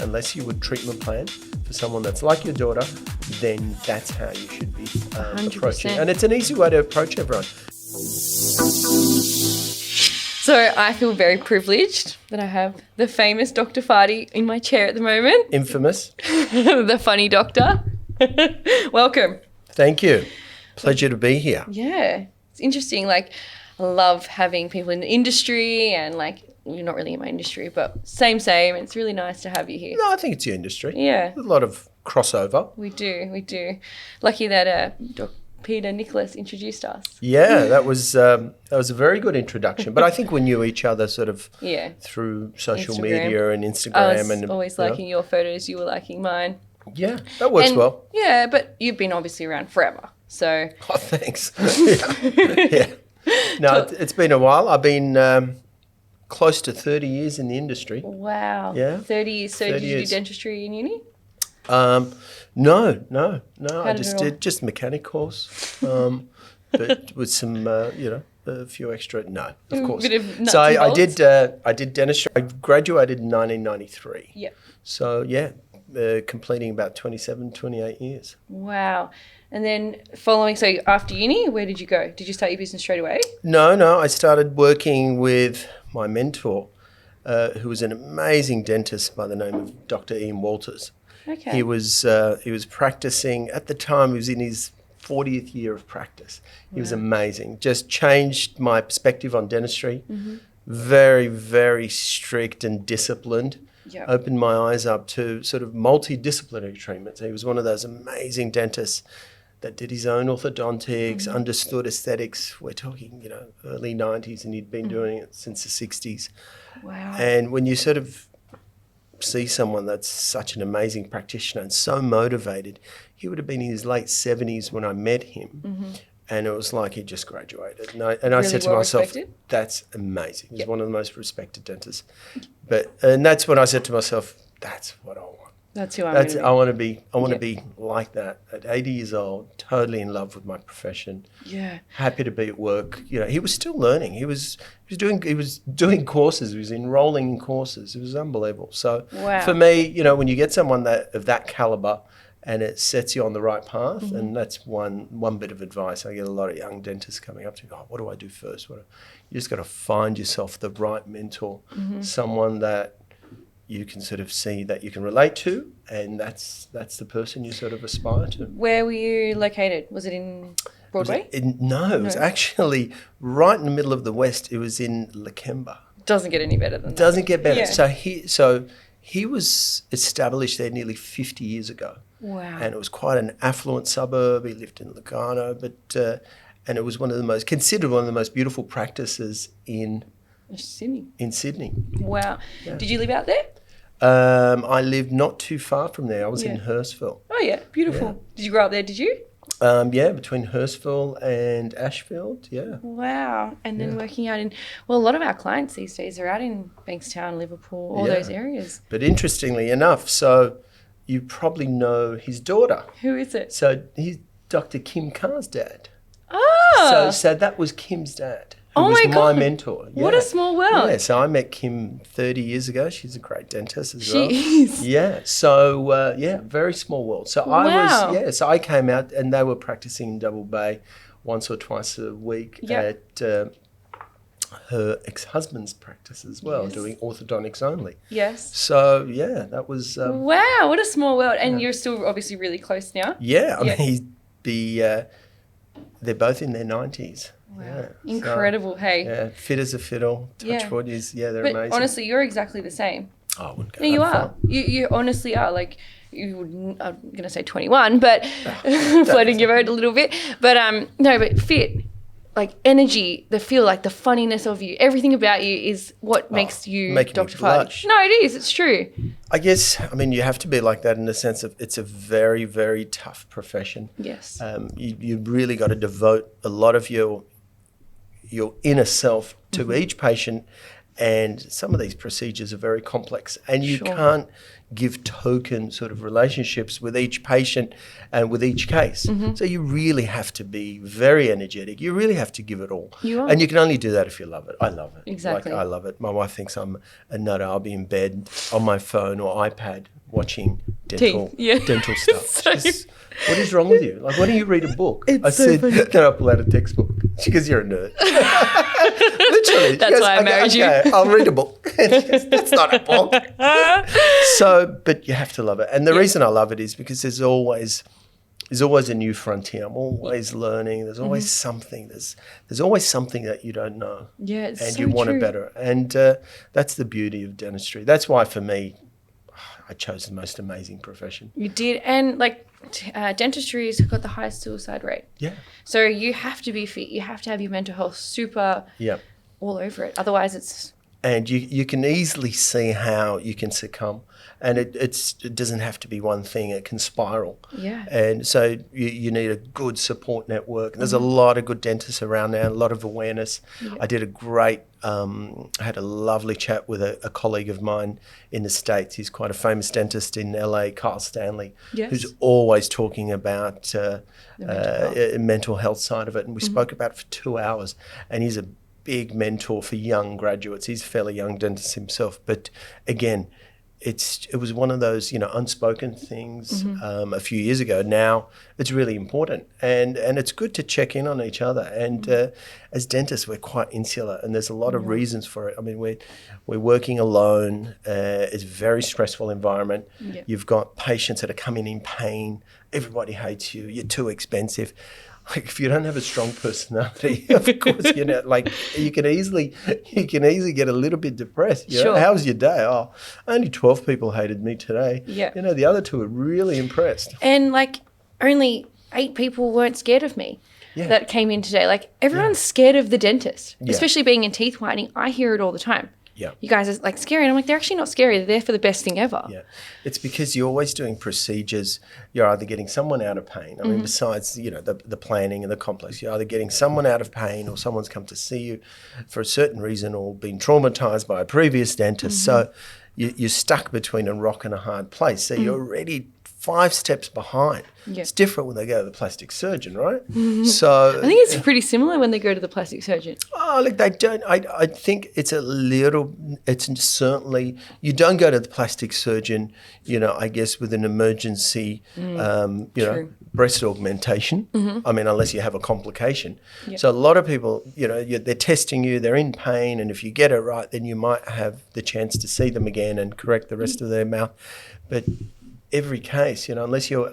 unless you would treatment plan for someone that's like your daughter, then that's how you should be approaching. And it's an easy way to approach everyone. So I feel very privileged that I have the famous Dr. Fadi in my chair at the moment. Infamous. The funny doctor. Welcome. Thank you. Pleasure to be here. Yeah. It's interesting. Like, I love having people in the industry and, like, you're not really in my industry, but same. It's really nice to have you here. No, I think it's your industry. Yeah. There's a lot of crossover. We do. Lucky that Peter Nicholas introduced us. Yeah, that was a very good introduction. But I think we knew each other sort of through social media and Instagram. I was and always liking your photos. You were liking mine. Yeah, that works well. Yeah, but you've been obviously around forever. So. Oh, thanks. Yeah. No, it's been a while. I've been close to 30 years in the industry. Wow. Yeah. 30 years. So did you do dentistry in uni? No. I just did just mechanic course, but with some, a few extra. No, of course. Bit of nuts So and bolts. I did dentistry. I graduated in 1993. Yep. So completing about 28 years. Wow. And then so after uni, where did you go? Did you start your business straight away? No. I started working with my mentor, who was an amazing dentist by the name of Dr. Ian Walters. Okay. He was practicing at the time. He was in his 40th year of practice. He was amazing. Just changed my perspective on dentistry. Mm-hmm. Very, very strict and disciplined. Yep. Opened my eyes up to sort of multidisciplinary treatments. He was one of those amazing dentists that did his own orthodontics, understood aesthetics. We're talking, early 90s, and he'd been doing it since the 60s. Wow. And when you sort of see someone that's such an amazing practitioner and so motivated, he would have been in his late 70s when I met him. Mm-hmm. And it was like he just graduated. And I really said to myself, respected? That's amazing. He's one of the most respected dentists. And that's when I said to myself, that's what I want. That's who I'm going to be. I want to be like that at 80 years old, totally in love with my profession. Yeah. Happy to be at work. He was still learning. He was doing courses. He was enrolling in courses. It was unbelievable. So for me, when you get someone of that caliber, and it sets you on the right path, and that's one bit of advice. I get a lot of young dentists coming up to me, what do I do first? You just got to find yourself the right mentor, someone that you can sort of see that you can relate to, and that's the person you sort of aspire to. Where were you located? Was it in Broadway? No, it was actually right in the middle of the West. It was in Lakemba. Doesn't get any better than that. Doesn't get better. Yeah. So he was established there nearly 50 years ago. Wow. And it was quite an affluent suburb. He lived in Lugano, and it was considered one of the most beautiful practices in Sydney. Wow. Yeah. Did you live out there? I lived not too far from there. I was in Hurstville. Oh, yeah. Beautiful. Yeah. Did you grow up there, did you? Between Hurstville and Ashfield, yeah. Wow. And then working out a lot of our clients these days are out in Bankstown, Liverpool, all those areas. But interestingly enough, so you probably know his daughter. Who is it? So he's Dr. Kim Carr's dad. Oh. So that was Kim's dad. Who Oh was my God. my mentor. Yeah. What a small world. Yeah, so I met Kim 30 years ago. She's a great dentist as well. She is. Yeah, so very small world. So I came out and they were practicing in Double Bay once or twice a week at her ex-husband's practice as well, doing orthodontics only. Yes. So, that was... wow, what a small world. And you're still obviously really close now. Yeah, I mean, they're both in their 90s. Wow. Yeah. Incredible, hey. Yeah, fit as a fiddle, touch wood is, they're but amazing. Honestly, you're exactly the same. Oh, I wouldn't go No, you are. You honestly are. Like, I'm going to say 21, but floating your boat a little bit. But but fit, like energy, the feel, like the funniness of you, everything about you is what makes you Dr. Fadi. No, it is. It's true. I guess, you have to be like that in the sense of it's a very, very tough profession. Yes. You really got to devote a lot of your inner self to each patient, and some of these procedures are very complex, and you can't give token sort of relationships with each patient and with each case. So you really have to be very energetic. You really have to give it all. And you can only do that if you love it. I love it. Exactly. I love it. My wife thinks I'm a nutter. I'll be in bed on my phone or iPad watching dental stuff. What is wrong with you? Like, why don't you read a book? I said, then I pull out a textbook. She goes, you're a nerd. Literally. That's why I married you. I'll read a book. She goes, that's not a book. But you have to love it. And the reason I love it is because there's always a new frontier. I'm always learning. There's always something. There's always something that you don't know. Yeah, it's and so you want true. it better. And that's the beauty of dentistry. That's why, for me, I chose the most amazing profession. You did. And like dentistry has got the highest suicide rate. Yeah. So you have to be fit. You have to have your mental health super all over it. Otherwise it's... And you can easily see how you can succumb. And it doesn't have to be one thing. It can spiral. Yeah. And so you need a good support network. There's a lot of good dentists around now, a lot of awareness. Yeah. I did I had a lovely chat with a colleague of mine in the States. He's quite a famous dentist in LA, Kyle Stanley, who's always talking about mental health side of it. And we spoke about it for 2 hours. And he's a big mentor for young graduates. He's a fairly young dentist himself. But again, it was one of those, unspoken things a few years ago. Now it's really important, and it's good to check in on each other. And as dentists, we're quite insular, and there's a lot of reasons for it. I mean, we're working alone. It's a very stressful environment. Yeah. You've got patients that are coming in pain. Everybody hates you. You're too expensive. Like, if you don't have a strong personality, of course, you can easily get a little bit depressed. Sure. How was your day? Oh, only 12 people hated me today. Yeah. The other 2 are really impressed. And only 8 people weren't scared of me that came in today. Like, everyone's scared of the dentist, especially being in teeth whitening. I hear it all the time. Yeah. You guys are scary. And I'm like, they're actually not scary. They're there for the best thing ever. Yeah. It's because you're always doing procedures. You're either getting someone out of pain. I mean, besides, the planning and the complex, you're either getting someone out of pain or someone's come to see you for a certain reason or been traumatized by a previous dentist. So you're stuck between a rock and a hard place. So you're already 5 steps behind. Yeah. It's different when they go to the plastic surgeon, right? So I think it's pretty similar when they go to the plastic surgeon. Oh, look, they don't. I think it's it's certainly, you don't go to the plastic surgeon, I guess with an emergency, breast augmentation. I mean, unless you have a complication. Yep. So a lot of people, they're testing you, they're in pain, and if you get it right, then you might have the chance to see them again and correct the rest of their mouth. But every case, unless you're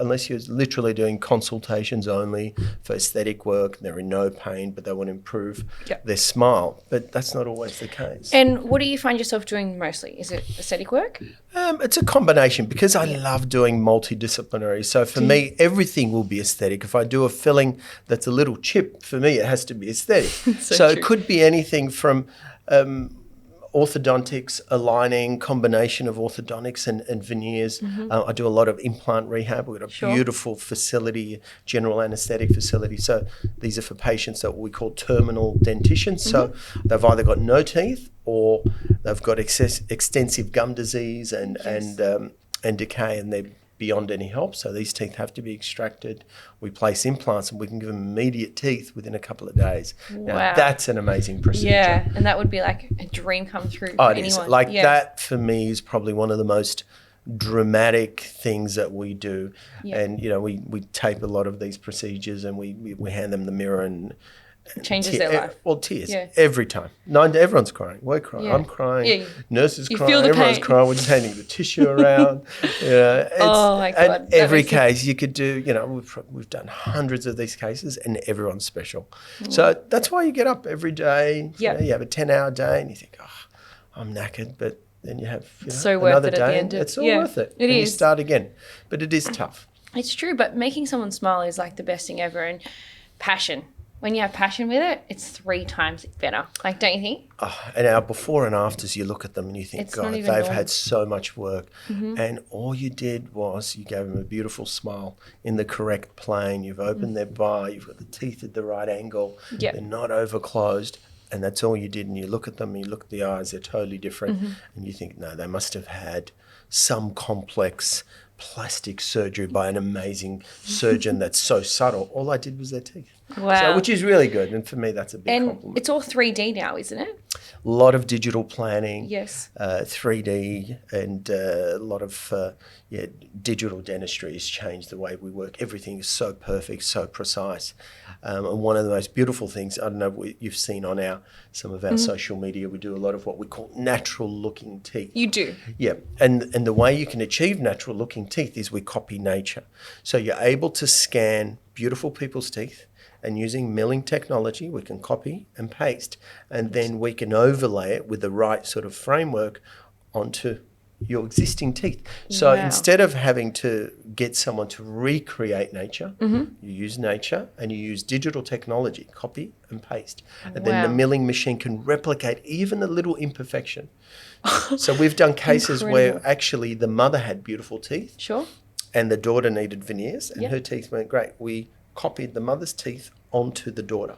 literally doing consultations only for aesthetic work, they're in no pain, but they want to improve their smile. But that's not always the case. And what do you find yourself doing mostly? Is it aesthetic work? It's a combination because I love doing multidisciplinary. So for me, everything will be aesthetic. If I do a filling that's a little chip, for me, it has to be aesthetic. so it could be anything from orthodontics, aligning, combination of orthodontics and veneers. I do a lot of implant rehab. We've got a beautiful facility, general anaesthetic facility. So these are for patients that we call terminal dentition. So they've either got no teeth or they've got extensive gum disease and decay, and they're beyond any help. So these teeth have to be extracted. We place implants and we can give them immediate teeth within a couple of days. Wow. Now, that's an amazing procedure. Yeah, and that would be like a dream come true for anyone. Is. That for me is probably one of the most dramatic things that we do. Yeah. And, we tape a lot of these procedures and we hand them the mirror and changes their life. Well, tears every time. Everyone's crying. We're crying. Yeah. I'm crying. Yeah. Nurses crying. Everyone's crying. We're just handing the tissue around. Oh my God! And every case you could do. We've done hundreds of these cases, and everyone's special. So that's why you get up every day. Yeah. You have a 10-hour day, and you think, oh, I'm knackered, but then you have so another worth it day. At the end of, it's all worth it. It is. You start again, but it is tough. It's true, but making someone smile is like the best thing ever, and passion. When you have passion with it, it's 3 times better. Don't you think? And our before and afters, you look at them and you think, God, they've had so much work. And all you did was you gave them a beautiful smile in the correct plane. You've opened their bar. You've got the teeth at the right angle. Yep. They're not overclosed. And that's all you did. And you look at them and you look at the eyes. They're totally different. And you think, no, they must have had some complex plastic surgery by an amazing surgeon that's so subtle. All I did was their teeth. Wow. So, which is really good. And for me, that's a big compliment. It's all 3D now, isn't it? A lot of digital planning, yes, 3D, and a lot of digital dentistry has changed the way we work. Everything is so perfect, so precise. And one of the most beautiful things, I don't know what you've seen on some of our social media, we do a lot of what we call natural looking teeth. You do? Yeah. And the way you can achieve natural looking teeth is we copy nature. So you're able to scan beautiful people's teeth, and using milling technology, we can copy and paste, and then we can overlay it with the right sort of framework onto your existing teeth. So instead of having to get someone to recreate nature, you use nature and you use digital technology, copy and paste. And then the milling machine can replicate even a little imperfection. So we've done cases where actually the mother had beautiful teeth. Sure. And the daughter needed veneers, and her teeth weren't great. We copied the mother's teeth onto the daughter,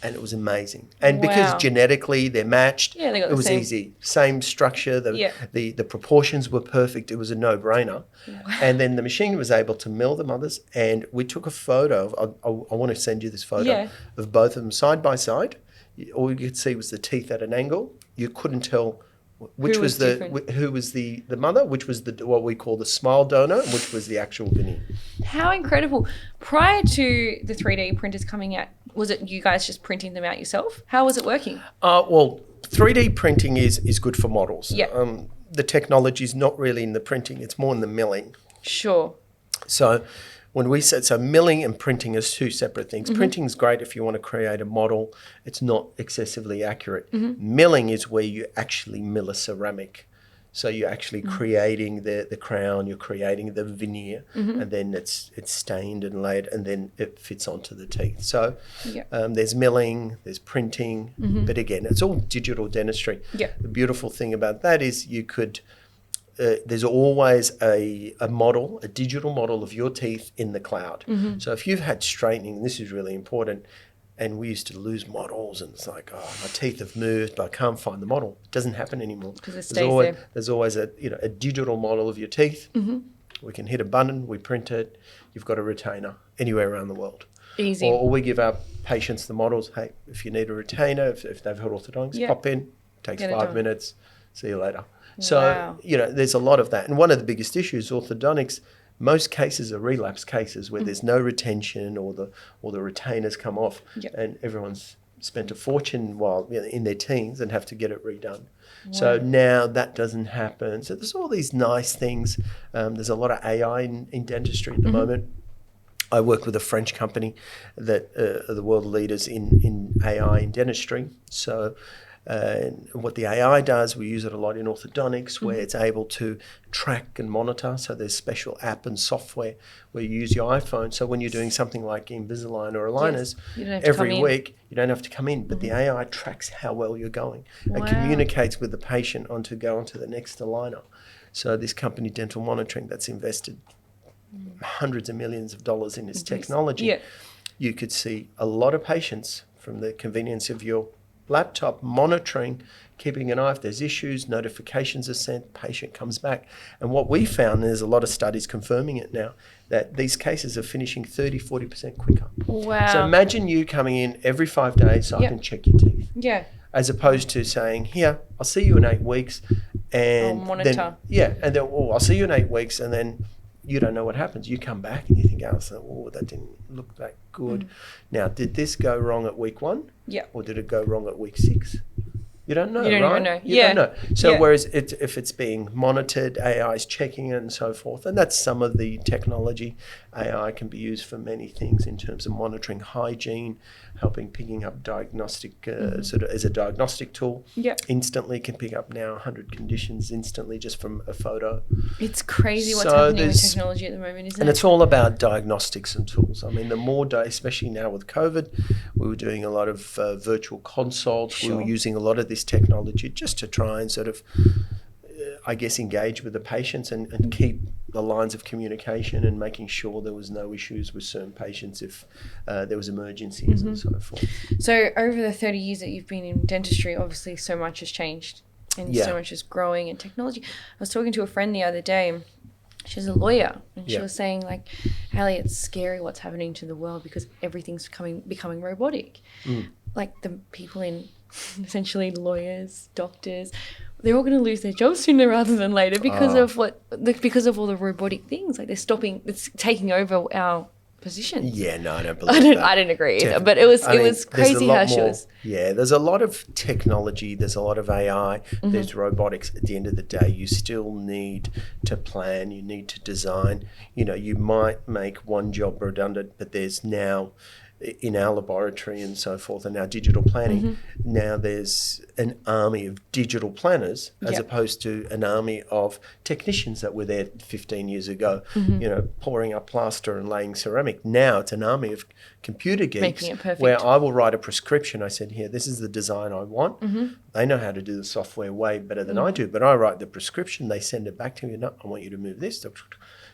and it was amazing. And because genetically they're matched, it was easy. Same structure, the proportions were perfect. It was a no-brainer. Wow. And then the machine was able to mill the mothers, and we took a photo of, I want to send you this photo of both of them side by side. All you could see was the teeth at an angle. You couldn't tell who was the mother, which was what we call the smile donor, which was the actual veneer. How incredible. Prior to the 3D printers coming out, was it you guys just printing them out yourself? How was it working? Well, 3D printing is good for models. Yeah. The technology is not really in the printing, it's more in the milling. Sure. So when we said, so milling and printing is two separate things. Printing is great if you want to create a model. It's not excessively accurate. Milling is where you actually mill a ceramic. So you're actually creating the crown, you're creating the veneer, and then it's stained and laid, and then it fits onto the teeth. So there's milling, there's printing, but again, it's all digital dentistry. Yeah. The beautiful thing about that is you could... there's always a model, a digital model of your teeth in the cloud. So if you've had straightening, and this is really important, and we used to lose models, and it's like, oh, my teeth have moved, but I can't find the model. It doesn't happen anymore. Because it stays there. There's always a digital model of your teeth. We can hit a button, we print it. You've got a retainer anywhere around the world. Easy. Or we give our patients the models. Hey, if you need a retainer, if they've had orthodontics, pop in. Takes 5 minutes. See you later. So, there's a lot of that. And one of the biggest issues, orthodontics, most cases are relapse cases where there's no retention or the retainers come off, and everyone's spent a fortune while in their teens and have to get it redone. So now that doesn't happen. So there's all these nice things. There's a lot of AI in dentistry at the moment. I work with a French company that are the world leaders in AI in dentistry. So what the AI does, we use it a lot in orthodontics, where it's able to track and monitor. So there's special app and software where you use your iPhone. So when you're doing something like Invisalign or aligners, every week you don't have to come in, but the AI tracks how well you're going and communicates with the patient to go on to the next aligner. So this company, Dental Monitoring, that's invested hundreds of millions of dollars in this technology, you could see a lot of patients from the convenience of your laptop monitoring, keeping an eye. If there's issues, notifications are sent, patient comes back. And what we found, and there's a lot of studies confirming it now, that these cases are finishing 30-40% quicker. Wow. So imagine you coming in every 5 days so I can check your teeth. Yeah. As opposed to saying, here, I'll see you in 8 weeks. And I'll monitor. And then I'll see you in 8 weeks, and then you don't know what happens. You come back and you think, oh, that didn't look that good. Now, did this go wrong at week 1? Yeah. Or did it go wrong at week 6? You don't know, You don't right? even know. You don't know. So whereas if it's being monitored, AI is checking it and so forth, and that's some of the technology. AI can be used for many things in terms of monitoring hygiene, picking up diagnostic, sort of as a diagnostic tool. Yeah. Instantly can pick up now 100 conditions instantly just from a photo. It's crazy what's happening with technology at the moment, isn't it? And it's all about diagnostics and tools. I mean, the more, especially now with COVID, we were doing a lot of virtual consults. Sure. We were using a lot of this technology just to try and sort of, engage with the patients and keep the lines of communication and making sure there was no issues with certain patients if there was emergencies and so forth. So over the 30 years that you've been in dentistry, obviously so much has changed. and so much is growing in technology. I was talking to a friend the other day. She's a lawyer, and she was saying, like, Hallie, it's scary what's happening to the world because everything's becoming robotic. Like the people in, essentially lawyers, doctors, they're all going to lose their jobs sooner rather than later because of all the robotic things. Like it's taking over our positions. Yeah, no, I don't believe that. I didn't agree either, but it was crazy how she was. Yeah, there's a lot of technology, there's a lot of AI, there's robotics. At the end of the day, you still need to plan, you need to design. You know, you might make one job redundant, but there's now, in our laboratory and so forth, and our digital planning, now there's an army of digital planners as opposed to an army of technicians that were there 15 years ago, you know, pouring up plaster and laying ceramic. Now it's an army of computer geeks making it perfect. where I will write a prescription. I said, here, this is the design I want. They know how to do the software way better than I do, but I write the prescription, they send it back to me. No, I want you to move this.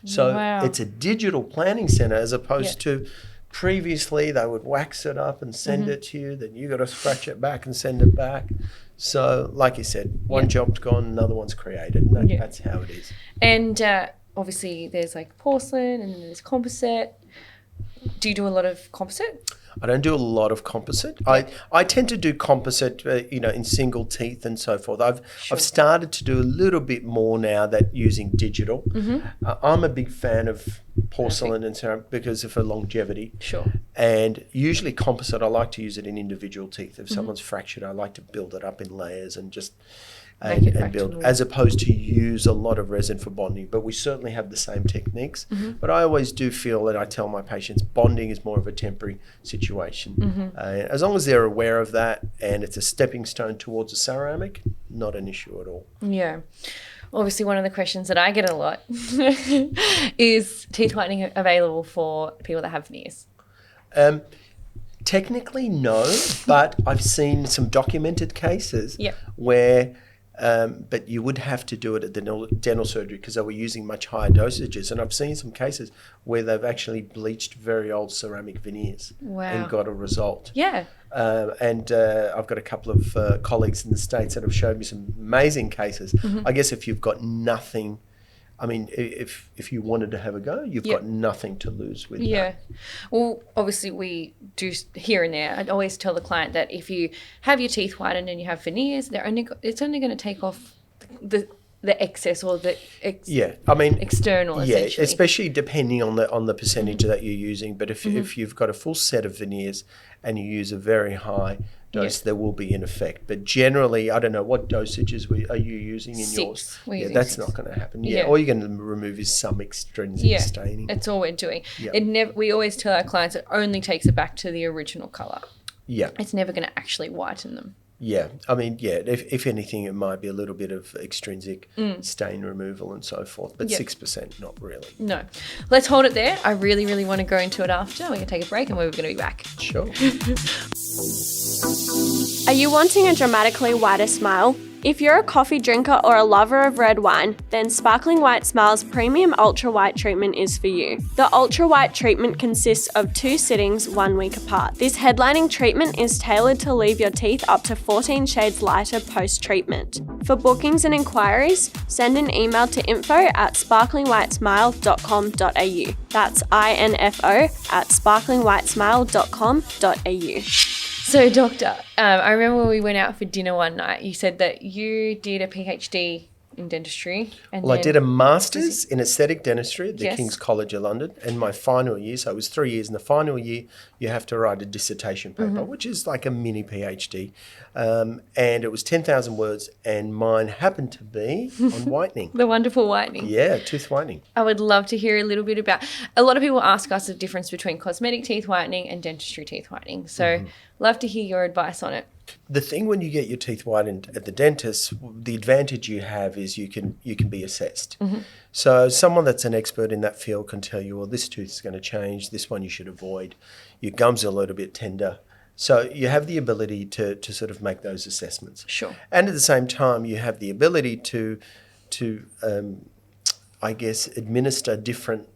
So it's a digital planning center as opposed to previously they would wax it up and send it to you, then you got to scratch it back and send it back. So like you said, one job's gone, another one's created, and that's how it is. And obviously there's like porcelain and then there's composite. Do you do a lot of composite? I don't do a lot of composite. I tend to do composite, you know, in single teeth and so forth. I've started to do a little bit more now that using digital. I'm a big fan of porcelain and ceramic because of longevity. Sure. And usually composite, I like to use it in individual teeth. If someone's fractured, I like to build it up in layers and just and build, as opposed to use a lot of resin for bonding. But we certainly have the same techniques. But I always do feel that I tell my patients bonding is more of a temporary situation. As long as they're aware of that and it's a stepping stone towards a ceramic, not an issue at all. Yeah. Obviously, one of the questions that I get a lot is teeth whitening available for people that have veneers? Technically, no, but I've seen some documented cases where but you would have to do it at the dental surgery because they were using much higher dosages. And I've seen some cases where they've actually bleached very old ceramic veneers and got a result. Yeah. And I've got a couple of colleagues in the States that have showed me some amazing cases. I guess if you've got nothing, I mean, if you wanted to have a go, you've got nothing to lose with that. Well, obviously we do here and there. I'd always tell the client that if you have your teeth whitened and you have veneers, it's only going to take off the excess or the external, essentially. Especially depending on the percentage that you're using. But if you've got a full set of veneers and you use a very high dose, there will be an effect. But generally, I don't know, what dosages are you using in yours? That's not going to happen. All you're going to remove is some extrinsic staining. That's all we're doing. We always tell our clients it only takes it back to the original colour. It's never going to actually whiten them. I mean, if anything, it might be a little bit of extrinsic stain removal and so forth, but 6%, not really. No. Let's hold it there. I really, really want to go into it after. We're going to take a break and we're going to be back. Sure. Are you wanting a dramatically whiter smile? If you're a coffee drinker or a lover of red wine, then Sparkling White Smile's Premium Ultra White treatment is for you. The Ultra White treatment consists of 2 sittings 1 week apart. This headlining treatment is tailored to leave your teeth up to 14 shades lighter post-treatment. For bookings and inquiries, send an email to info@sparklingwhitesmile.com.au. That's info@sparklingwhitesmile.com.au. So, Doctor, I remember when we went out for dinner one night, you said that you did a PhD in dentistry. I did a master's in aesthetic dentistry at the King's College of London. And my final year, so it was 3 years, in the final year, you have to write a dissertation paper, which is like a mini PhD. And it was 10,000 words, and mine happened to be on whitening. The wonderful whitening. Yeah, tooth whitening. I would love to hear a little bit about, a lot of people ask us the difference between cosmetic teeth whitening and dentistry teeth whitening. So love to hear your advice on it. The thing when you get your teeth whitened at the dentist, the advantage you have is you can be assessed. So someone that's an expert in that field can tell you, well, this tooth is going to change, this one you should avoid, your gums are a little bit tender. So you have the ability to sort of make those assessments. Sure. And at the same time, you have the ability to I guess, administer different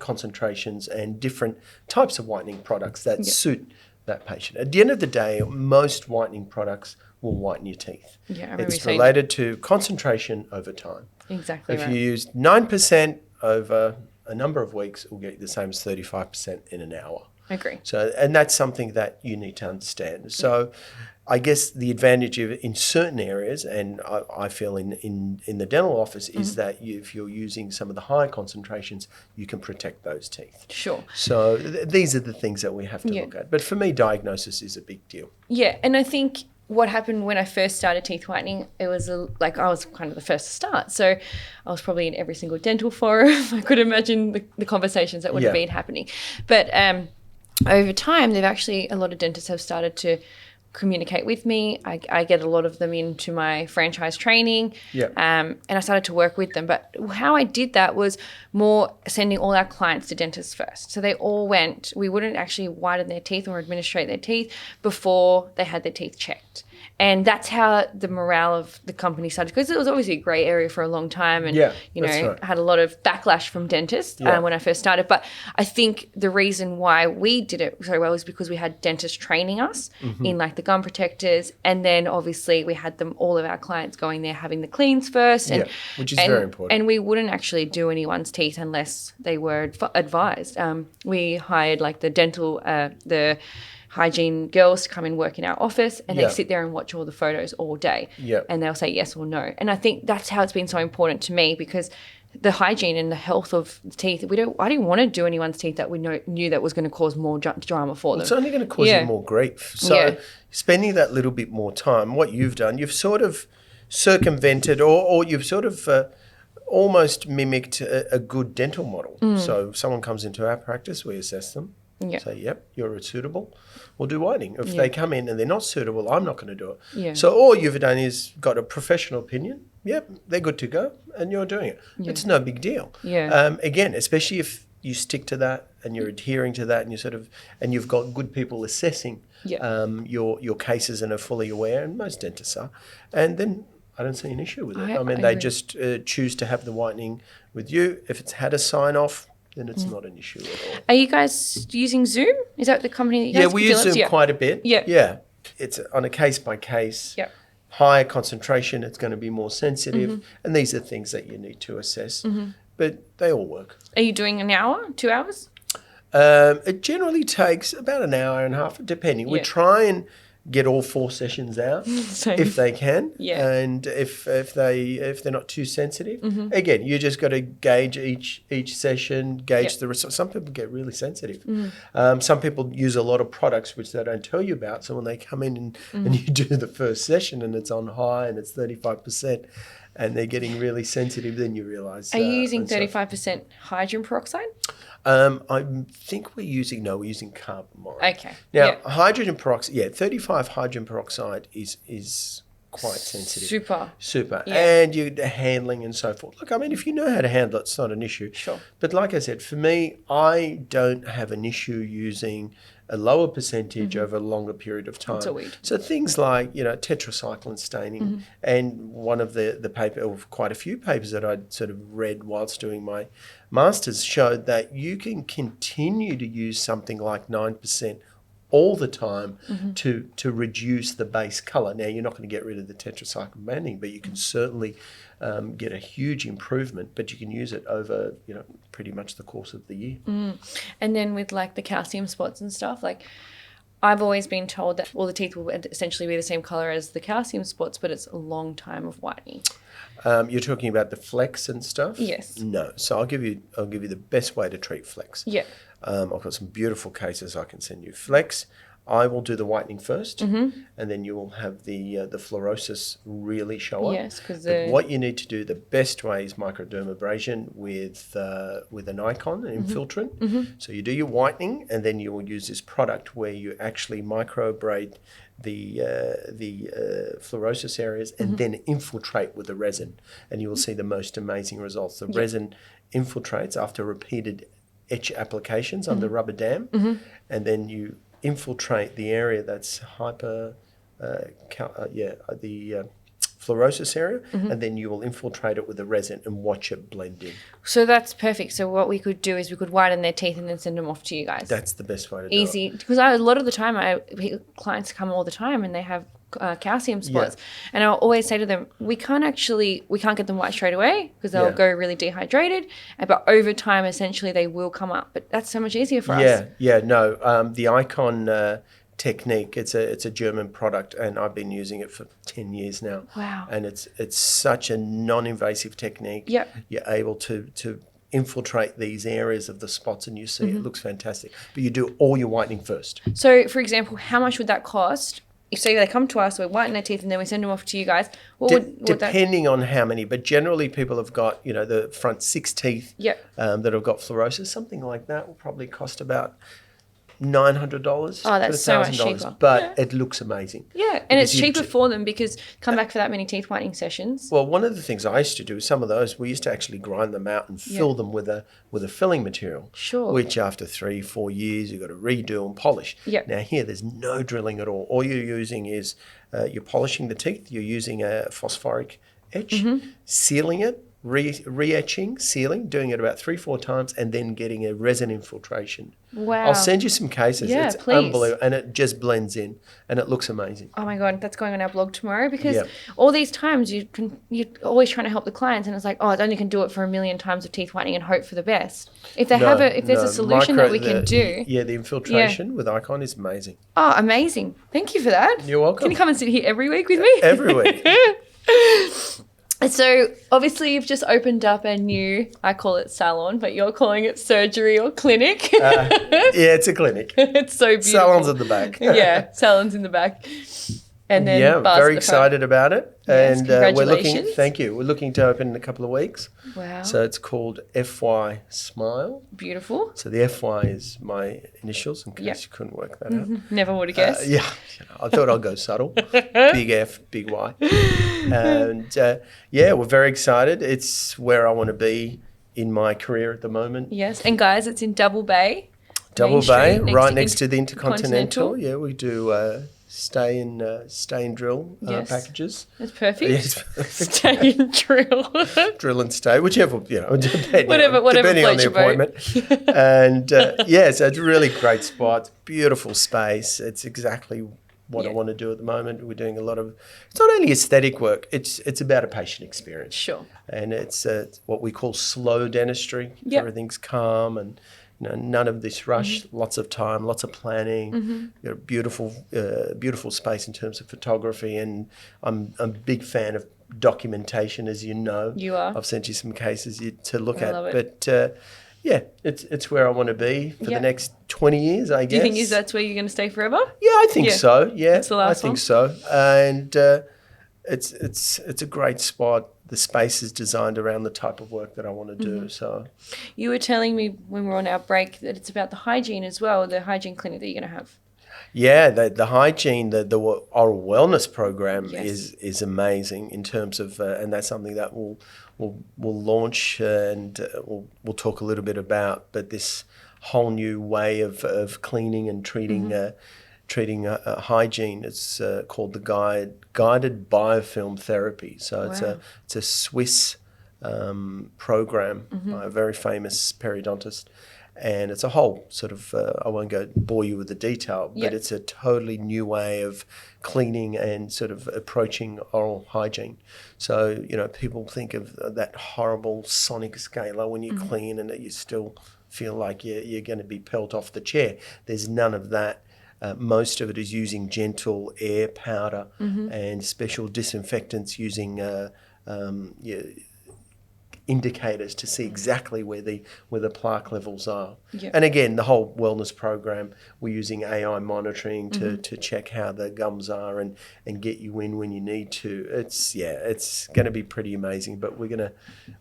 concentrations and different types of whitening products that suit that patient. At the end of the day, most whitening products will whiten your teeth. Yeah, I remember you it's saying related to concentration over time. Exactly If right. you use 9% over a number of weeks, it will get you the same as 35% in an hour. Agree. So, and that's something that you need to understand. So, I guess the advantage of in certain areas, and I feel in the dental office, is that if you're using some of the higher concentrations, you can protect those teeth. Sure. So these are the things that we have to look at. But for me, diagnosis is a big deal. Yeah, and I think what happened when I first started teeth whitening, it was like I was kind of the first to start. So I was probably in every single dental forum. I could imagine the conversations that would have been happening. But over time, a lot of dentists have started to communicate with me. I get a lot of them into my franchise training, and I started to work with them. But how I did that was more sending all our clients to dentists first. So they all went. We wouldn't actually whiten their teeth or administrate their teeth before they had their teeth checked. And that's how the morale of the company started, because it was obviously a grey area for a long time, and had a lot of backlash from dentists when I first started. But I think the reason why we did it so well is because we had dentists training us in like the gum protectors, and then obviously we had all of our clients going there having the cleans first, which is very important. And we wouldn't actually do anyone's teeth unless they were advised. We hired like the hygiene girls to come and work in our office, and they sit there and watch all the photos all day, and they'll say yes or no. And I think that's how it's been so important to me, because the hygiene and the health of the teeth, I didn't want to do anyone's teeth that we knew that was going to cause more drama for them. It's only going to cause you more grief. So spending that little bit more time, what you've done, you've sort of circumvented or you've sort of almost mimicked a good dental model. So if someone comes into our practice, we assess them. Say, yep, you're suitable. We'll do whitening. If they come in and they're not suitable, I'm not going to do it. So all you've done is got a professional opinion. Yep, they're good to go, and you're doing it. It's no big deal. Again, especially if you stick to that and you're adhering to that, and you've got good people assessing your cases and are fully aware, and most dentists are, and then I don't see an issue with it. They just choose to have the whitening with you. If it's had a sign off, then it's not an issue at all. Are you guys using Zoom? Is that the company that you guys Yeah, we use Zoom quite a bit. Yeah. It's on a case-by-case. Higher concentration, it's going to be more sensitive. And these are things that you need to assess. But they all work. Are you doing an hour, 2 hours? It generally takes about an hour and a half, depending. We try and get all 4 sessions out if they can, and if they're not too sensitive. Again, you just got to gauge each session, gauge the result. Some people get really sensitive. Some people use a lot of products which they don't tell you about. So when they come in and you do the first session and it's on high and it's 35%, and they're getting really sensitive, then you realise. Are you using 35% hydrogen peroxide? I think we're using carbon monoxide. Okay. Now, hydrogen peroxide, 35 hydrogen peroxide is quite sensitive. Super. Yeah. And the handling and so forth. Look, if you know how to handle it, it's not an issue. Sure. But like I said, for me, I don't have an issue using a lower percentage over a longer period of time. It's a weed. So things like, tetracycline staining, and one of the paper, or quite a few papers that I'd sort of read whilst doing my master's showed that you can continue to use something like 9% all the time to reduce the base colour. Now, you're not going to get rid of the tetracycline banding, but you can certainly get a huge improvement, but you can use it over, pretty much the course of the year. And then with like the calcium spots and stuff, like I've always been told that all the teeth will essentially be the same colour as the calcium spots, but it's a long time of whitening. You're talking about the flex and stuff? Yes. No. So I'll give you the best way to treat flex. Yeah. I've got some beautiful cases I can send you. Flex, I will do the whitening first, and then you will have the fluorosis really show up. Yes, because what you need to do, the best way is microdermabrasion with an icon, an infiltrant. So you do your whitening, and then you will use this product where you actually microabrade the fluorosis areas and then infiltrate with the resin, and you will see the most amazing results. The resin infiltrates after repeated etch applications under rubber dam, and then you fluorosis area, and then you will infiltrate it with the resin and watch it blend in. So that's perfect. So what we could do is we could whiten their teeth and then send them off to you guys. That's the best way to do it. Easy. Because a lot of the time, clients come all the time and they have calcium spots. And I'll always say to them, we can't get them white straight away because they'll go really dehydrated. But over time, essentially, they will come up. But that's so much easier for us. The Icon technique, it's a German product, and I've been using it for 10 years now. Wow. And it's such a non-invasive technique. Yep. You're able to infiltrate these areas of the spots, and you see it looks fantastic. But you do all your whitening first. So, for example, how much would that cost? If say they come to us, we whiten their teeth, and then we send them off to you guys. Depending on how many, but generally people have got, the front 6 teeth that have got fluorosis. Something like that will probably cost about $900. Oh, that's so much cheaper. But it looks amazing. Yeah, and it's cheaper for them because come back for that many teeth whitening sessions. Well, one of the things I used to do, some of those, we used to actually grind them out and fill them with a filling material. Sure. Which after 3-4 years, you've got to redo and polish. Yep. Now here, there's no drilling at all. All you're using is, you're polishing the teeth, you're using a phosphoric etch, sealing it, re-etching, sealing, doing it about 3-4 times, and then getting a resin infiltration. Wow. I'll send you some cases. Yeah, it's please. unbelievable. And it just blends in and it looks amazing. Oh my God, that's going on our blog tomorrow because all these times you're always trying to help the clients and it's like, I only can do it for 1 million times of teeth whitening and hope for the best. If they there's a solution that we can do. Yeah, the infiltration with Icon is amazing. Oh, amazing. Thank you for that. You're welcome. Can you come and sit here every week with me? Every week. So obviously you've just opened up a new, I call it salon, but you're calling it surgery or clinic. Yeah, it's a clinic. It's so beautiful. Salon's at the back. Yeah, salon's in the back. And then bars very at the excited about it. Yes, and congratulations. Thank you. We're looking to open in a couple of weeks. Wow. So it's called FY Smile. Beautiful. So the FY is my initials in case you couldn't work that out. Never would have guessed. I thought I'd go subtle. Big F, big Y. And we're very excited. It's where I want to be in my career at the moment. Yes. And guys, it's in Double Bay. Double Bay, Street, next to the Intercontinental. Yeah, we do stay and drill packages. That's perfect. Yes. Stay and drill. Drill and stay, whichever, depending whatever on the appointment. And so it's a really great spot, beautiful space. It's exactly what I want to do at the moment. We're doing a lot of, it's not only aesthetic work, it's about a patient experience. Sure. And it's what we call slow dentistry. Yep. Everything's calm and none of this rush, lots of time, lots of planning, beautiful space in terms of photography. And I'm a big fan of documentation, as you know. You are. I've sent you some cases to look I at. love it. But it's where I want to be for the next 20 years, I guess. Do you think that's where you're going to stay forever? Yeah, I think so. Yeah, that's the last I think so. And it's a great spot. The space is designed around the type of work that I want to do. So, you were telling me when we were on our break that it's about the hygiene as well, the hygiene clinic that you're going to have. Yeah, the hygiene, the oral wellness program is amazing in terms of, and that's something that we'll launch and we'll talk a little bit about. But this whole new way of cleaning and treating hygiene. It's called the guided biofilm therapy. So it's a Swiss program by a very famous periodontist. And it's a whole sort of, I won't bore you with the detail, but it's a totally new way of cleaning and sort of approaching oral hygiene. So, people think of that horrible sonic scaler when you clean and that you still feel like you're going to be pelt off the chair. There's none of that. Most of it is using gentle air powder and special disinfectants using indicators to see exactly where the plaque levels are. Yep. And again, the whole wellness program, we're using AI monitoring to check how the gums are and get you in when you need to. It's going to be pretty amazing, but we're going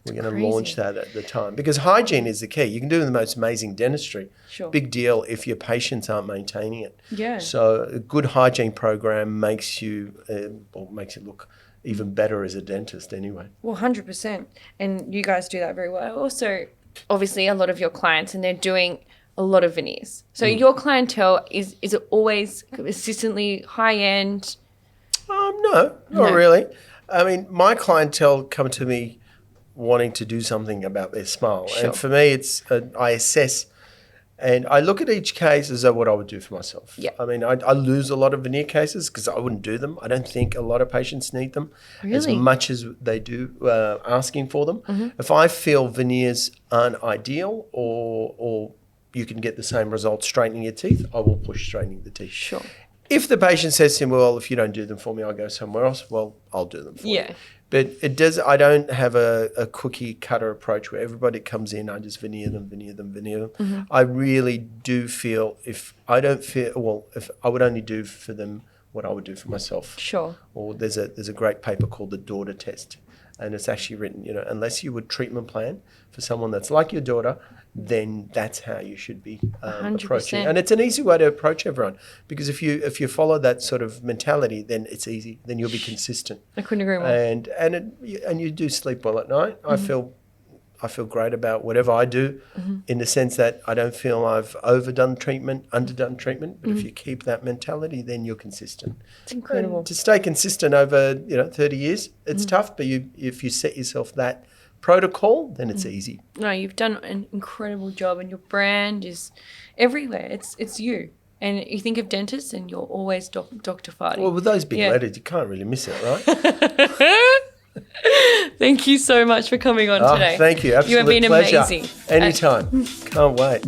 to launch that at the time because hygiene is the key. You can do the most amazing dentistry. Sure. Big deal if your patients aren't maintaining it. Yeah. So a good hygiene program makes you look even better as a dentist anyway. Well, 100%. And you guys do that very well. Also, obviously, a lot of your clients, and they're doing a lot of veneers. So your clientele, is it always consistently high-end? No, not really. I mean, my clientele come to me wanting to do something about their smile. Sure. And for me, it's I assess and I look at each case as though what I would do for myself. Yeah. I mean, I lose a lot of veneer cases because I wouldn't do them. I don't think a lot of patients need them as Really? much as they do asking for them. Mm-hmm. If I feel veneers aren't ideal or you can get the same result straightening your teeth, I will push straightening the teeth. Sure. If the patient says to me, well, if you don't do them for me, I'll go somewhere else, well, I'll do them for you. Yeah. But it does. I don't have a cookie cutter approach where everybody comes in, I just veneer them. Mm-hmm. I really do feel if I would only do for them what I would do for myself. Sure. Or there's a great paper called the Doer test. And it's actually written, unless you would treatment plan for someone that's like your daughter, then that's how you should be approaching. And it's an easy way to approach everyone because if you follow that sort of mentality, then it's easy. Then you'll be consistent. I couldn't agree more. And you do sleep well at night. I feel great about whatever I do in the sense that I don't feel I've underdone treatment. But if you keep that mentality, then you're consistent. It's incredible. And to stay consistent over 30 years, it's tough. But if you set yourself that protocol, then it's easy. No, you've done an incredible job, and your brand is everywhere. It's you. And you think of dentists, and you're always Dr. Fadi. Well, with those big letters, you can't really miss it, right? Thank you so much for coming on today. Thank you. Absolute You have been pleasure. amazing. Anytime. Can't wait.